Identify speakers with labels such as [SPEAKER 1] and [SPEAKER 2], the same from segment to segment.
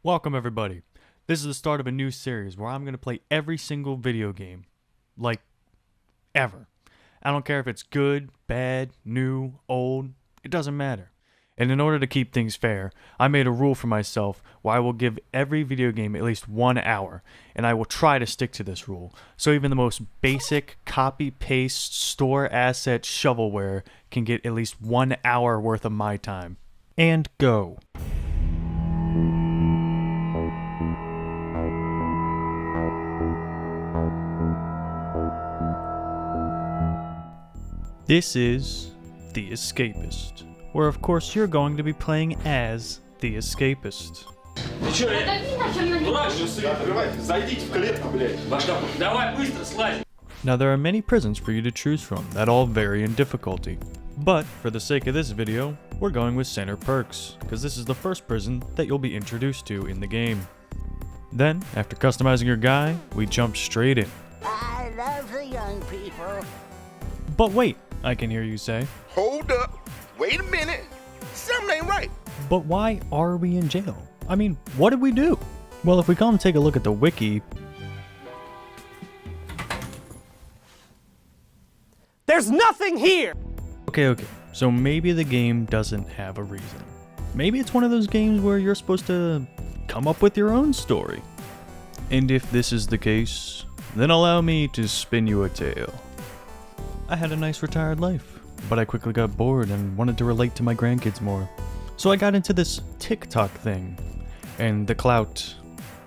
[SPEAKER 1] Welcome everybody. This is the start of a new series where I'm going to play every single video game. Like, ever. I don't care if it's good, bad, new, old, it doesn't matter. And in order to keep things fair, I made a rule for myself where I will give every video game at least 1 hour, and I will try to stick to this rule. So even the most basic copy-paste store asset shovelware can get at least 1 hour worth of my time. And go. This is The Escapist, where of course you're going to be playing as The Escapist. Now there are many prisons for you to choose from that all vary in difficulty, but for the sake of this video, we're going with Center Perks, because this is the first prison that you'll be introduced to in the game. Then, after customizing your guy, we jump straight in.
[SPEAKER 2] I love the young people.
[SPEAKER 1] But wait, I can hear you say.
[SPEAKER 3] Hold up, wait a minute, something ain't right.
[SPEAKER 1] But why are we in jail? I mean, what did we do? Well, if we come and take a look at the wiki,
[SPEAKER 4] there's nothing here!
[SPEAKER 1] Okay, so maybe the game doesn't have a reason. Maybe it's one of those games where you're supposed to come up with your own story. And if this is the case, then allow me to spin you a tale. I had a nice retired life, but I quickly got bored and wanted to relate to my grandkids more. So I got into this TikTok thing, and the clout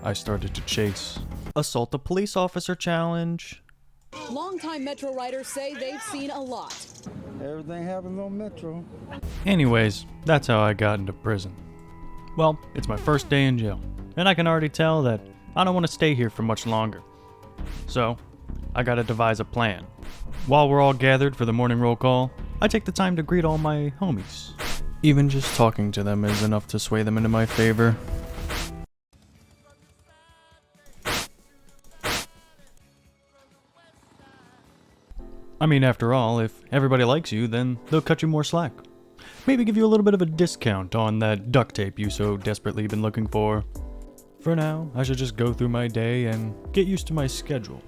[SPEAKER 1] I started to chase. Assault a police officer challenge.
[SPEAKER 5] Longtime Metro riders say they've seen a lot.
[SPEAKER 6] Everything happens on Metro.
[SPEAKER 1] Anyways, that's how I got into prison. Well, it's my first day in jail, and I can already tell that I don't want to stay here for much longer. So, I gotta devise a plan. While we're all gathered for the morning roll call, I take the time to greet all my homies. Even just talking to them is enough to sway them into my favor. I mean, after all, if everybody likes you, then they'll cut you more slack. Maybe give you a little bit of a discount on that duct tape you so desperately been looking for. For now, I should just go through my day and get used to my schedule.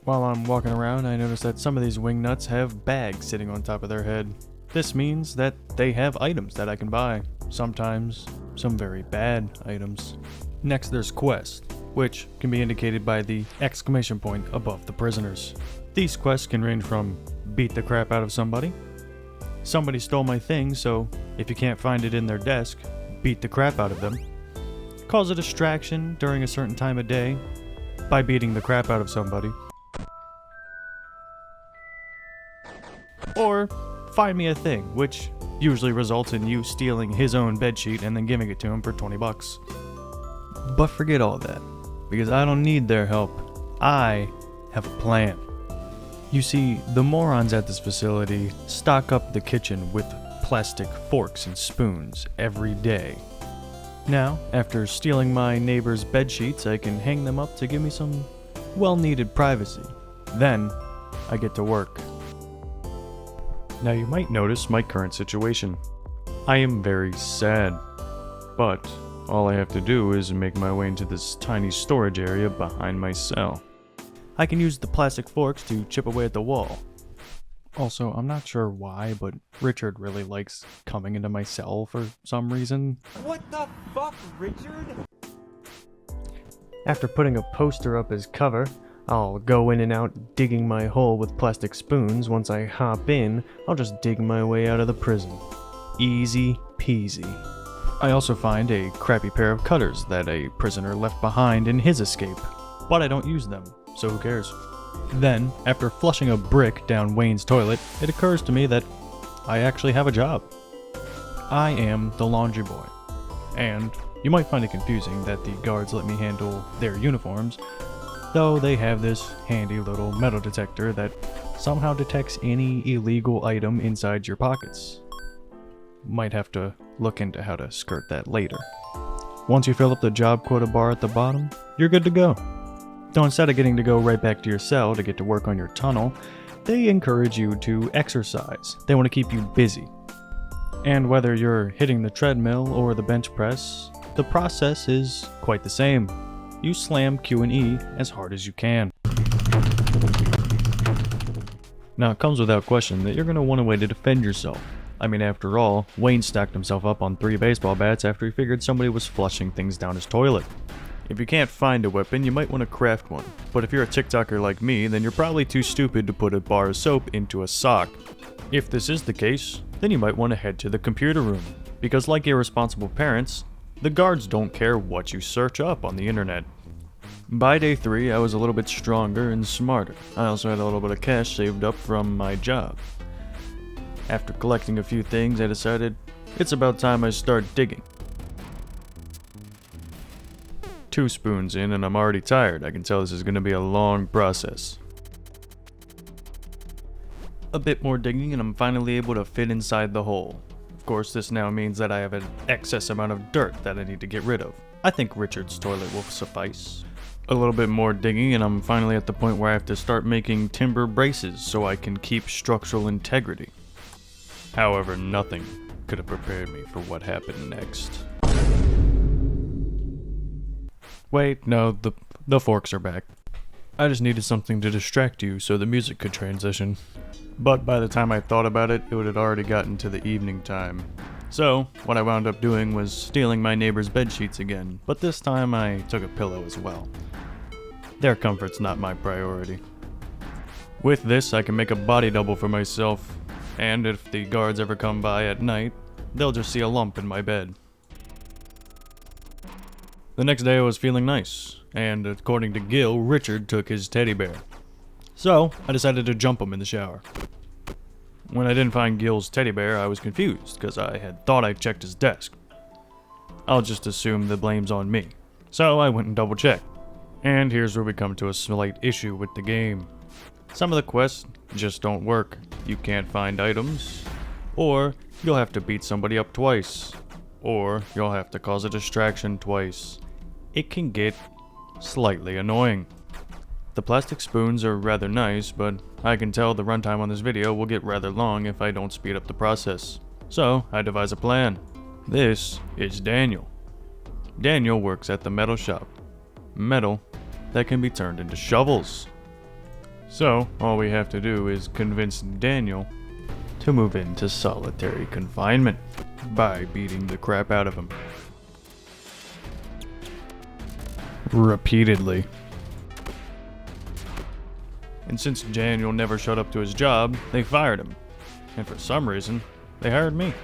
[SPEAKER 1] While I'm walking around, I notice that some of these wingnuts have bags sitting on top of their head. This means that they have items that I can buy. Sometimes, some very bad items. Next there's quests, which can be indicated by the exclamation point above the prisoners. These quests can range from beat the crap out of somebody stole my thing, so if you can't find it in their desk, beat the crap out of them, cause a distraction during a certain time of day by beating the crap out of somebody, or find me a thing, which usually results in you stealing his own bedsheet and then giving it to him for 20 bucks. But forget all that, because I don't need their help. I have a plan. You see, the morons at this facility stock up the kitchen with plastic forks and spoons every day. Now, after stealing my neighbor's bedsheets, I can hang them up to give me some well-needed privacy. Then, I get to work. Now you might notice my current situation. I am very sad, but all I have to do is make my way into this tiny storage area behind my cell. I can use the plastic forks to chip away at the wall. Also, I'm not sure why, but Richard really likes coming into my cell for some reason.
[SPEAKER 4] What the fuck, Richard?
[SPEAKER 7] After putting a poster up as cover, I'll go in and out digging my hole with plastic spoons. Once I hop in, I'll just dig my way out of the prison. Easy peasy. I also find a crappy pair of cutters that a prisoner left behind in his escape, but I don't use them, so who cares? Then, after flushing a brick down Wayne's toilet, it occurs to me that I actually have a job. I am the laundry boy. And you might find it confusing that the guards let me handle their uniforms, though they have this handy little metal detector that somehow detects any illegal item inside your pockets. Might have to look into how to skirt that later. Once you fill up the job quota bar at the bottom, you're good to go. Though instead of getting to go right back to your cell to get to work on your tunnel, they encourage you to exercise. They want to keep you busy. And whether you're hitting the treadmill or the bench press,
[SPEAKER 1] The process is quite the same. You slam Q and E as hard as you can. Now it comes without question that you're going to want a way to defend yourself. I mean, after all, Wayne stacked himself up on 3 baseball bats after he figured somebody was flushing things down his toilet. If you can't find a weapon, you might want to craft one. But if you're a TikToker like me, then you're probably too stupid to put a bar of soap into a sock. If this is the case, then you might want to head to the computer room. Because like irresponsible parents, the guards don't care what you search up on the internet. By day 3, I was a little bit stronger and smarter. I also had a little bit of cash saved up from my job. After collecting a few things, I decided it's about time I start digging. 2 spoons in and I'm already tired. I can tell this is going to be a long process. A bit more digging and I'm finally able to fit inside the hole. Of course, this now means that I have an excess amount of dirt that I need to get rid of. I think Richard's toilet will suffice. A little bit more digging and I'm finally at the point where I have to start making timber braces so I can keep structural integrity. However, nothing could have prepared me for what happened next. Wait, no, the forks are back. I just needed something to distract you so the music could transition. But by the time I thought about it, it would have already gotten to the evening time. So, what I wound up doing was stealing my neighbor's bed sheets again, but this time I took a pillow as well. Their comfort's not my priority. With this, I can make a body double for myself, and if the guards ever come by at night, they'll just see a lump in my bed. The next day I was feeling nice, and according to Gil, Richard took his teddy bear. So, I decided to jump him in the shower. When I didn't find Gil's teddy bear, I was confused, because I had thought I checked his desk. I'll just assume the blame's on me. So I went and double checked. And here's where we come to a slight issue with the game. Some of the quests just don't work. You can't find items, or you'll have to beat somebody up twice, or you'll have to cause a distraction twice. It can get slightly annoying. The plastic spoons are rather nice, but I can tell the runtime on this video will get rather long if I don't speed up the process. So I devise a plan. This is Daniel. Daniel works at the metal shop. Metal that can be turned into shovels. So all we have to do is convince Daniel to move into solitary confinement by beating the crap out of him. Repeatedly. And since Daniel never showed up to his job, they fired him. And for some reason, they hired me.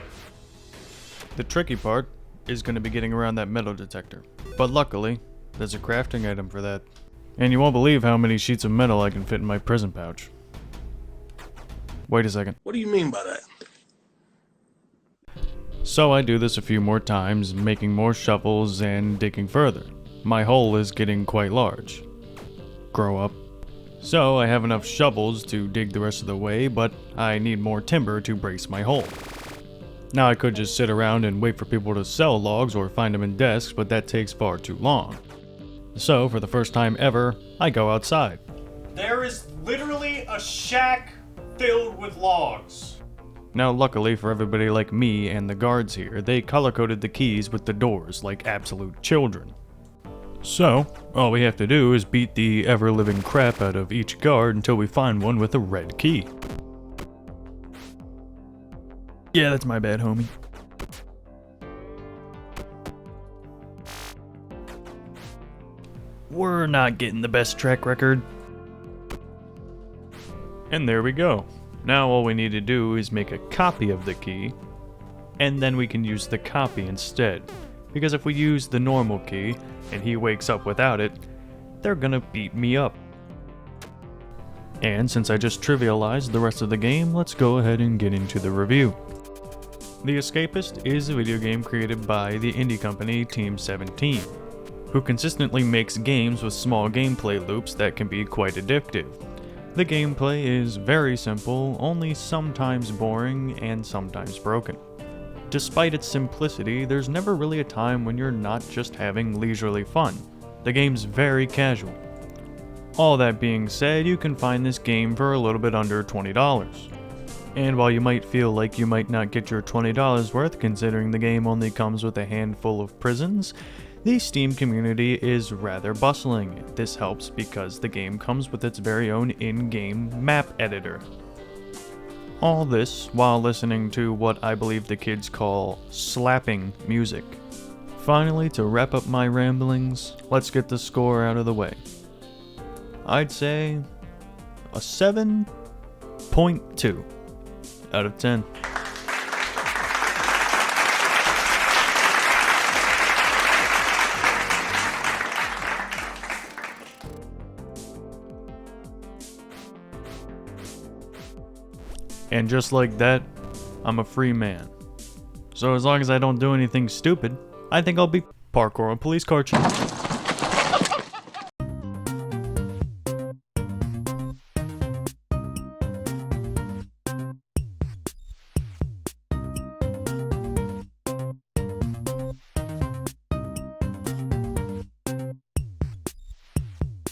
[SPEAKER 1] The tricky part is going to be getting around that metal detector. But luckily, there's a crafting item for that. And you won't believe how many sheets of metal I can fit in my prison pouch. Wait a second.
[SPEAKER 3] What do you mean by that?
[SPEAKER 1] So I do this a few more times, making more shovels and digging further. My hole is getting quite large. Grow up. So I have enough shovels to dig the rest of the way, but I need more timber to brace my hole. Now I could just sit around and wait for people to sell logs or find them in desks, but that takes far too long. So for the first time ever, I go outside.
[SPEAKER 4] There is literally a shack filled with logs.
[SPEAKER 1] Now luckily for everybody like me and the guards here, they color-coded the keys with the doors like absolute children. So, all we have to do is beat the ever-living crap out of each guard until we find one with a red key. Yeah, that's my bad, homie. We're not getting the best track record. And there we go. Now all we need to do is make a copy of the key, and then we can use the copy instead. Because if we use the normal key, and he wakes up without it, they're gonna beat me up. And since I just trivialized the rest of the game, let's go ahead and get into the review. The Escapist is a video game created by the indie company Team 17, who consistently makes games with small gameplay loops that can be quite addictive. The gameplay is very simple, only sometimes boring and sometimes broken. Despite its simplicity, there's never really a time when you're not just having leisurely fun. The game's very casual. All that being said, you can find this game for a little bit under $20. And while you might feel like you might not get your $20 worth considering the game only comes with a handful of prisons, the Steam community is rather bustling. This helps because the game comes with its very own in-game map editor. All this while listening to what I believe the kids call slapping music. Finally, to wrap up my ramblings, let's get the score out of the way. I'd say a 7.2 out of 10. And just like that, I'm a free man. So as long as I don't do anything stupid, I think I'll be parkour on police car chase.